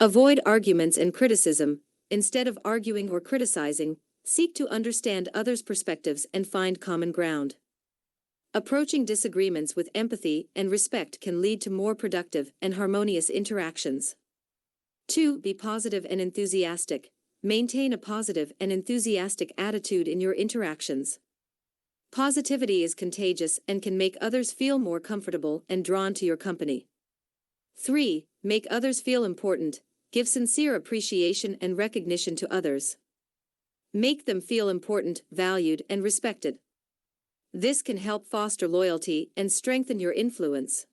Avoid arguments and criticism. Instead of arguing or criticizing, seek to understand others' perspectives and find common ground. Approaching disagreements with empathy and respect can lead to more productive and harmonious interactions. 2. Be positive and enthusiastic. Maintain a positive and enthusiastic attitude in your interactions. Positivity is contagious and can make others feel more comfortable and drawn to your company. 3. Make others feel important. Give sincere appreciation and recognition to others. Make them feel important, valued, and respected. This can help foster loyalty and strengthen your influence.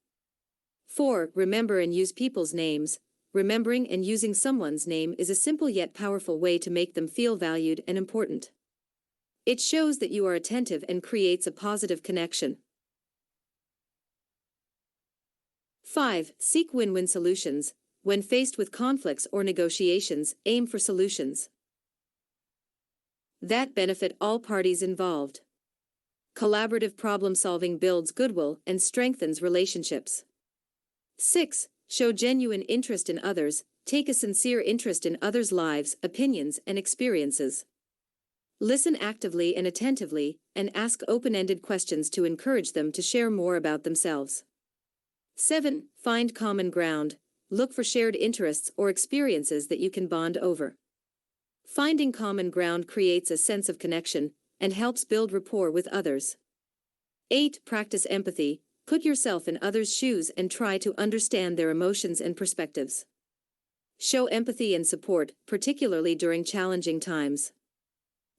4. Remember and use people's names. Remembering and using someone's name is a simple yet powerful way to make them feel valued and important. It shows that you are attentive and creates a positive connection. 5. Seek win-win solutions. When faced with conflicts or negotiations, aim for solutions that benefit all parties involved. Collaborative problem-solving builds goodwill and strengthens relationships. 6. Show genuine interest in others. Take a sincere interest in others' lives, opinions, and experiences. Listen actively and attentively, and ask open-ended questions to encourage them to share more about themselves. 7. Find common ground. Look for shared interests or experiences that you can bond over. Finding common ground creates a sense of connection and helps build rapport with others. 8. Practice empathy. Put yourself in others' shoes and try to understand their emotions and perspectives. Show empathy and support, particularly during challenging times.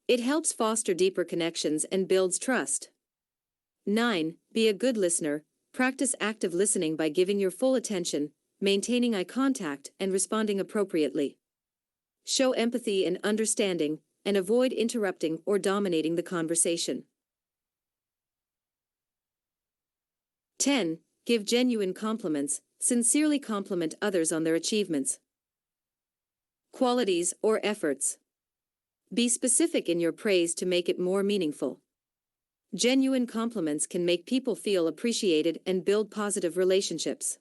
It helps foster deeper connections and builds trust. 9. Be a good listener. Practice active listening by giving your full attention, maintaining eye contact, and responding appropriately. Show empathy and understanding, and avoid interrupting or dominating the conversation. 10. Give genuine compliments. Sincerely compliment others on their achievements, qualities, or efforts. Be specific in your praise to make it more meaningful. Genuine compliments can make people feel appreciated and build positive relationships.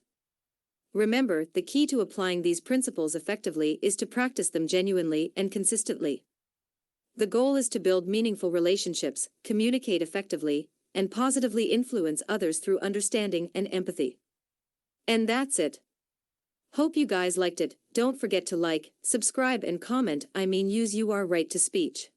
Remember, the key to applying these principles effectively is to practice them genuinely and consistently. The goal is to build meaningful relationships, communicate effectively, and positively influence others through understanding and empathy. And that's it. Hope you guys liked it. Don't forget to like, subscribe, and comment. Use your right to speech.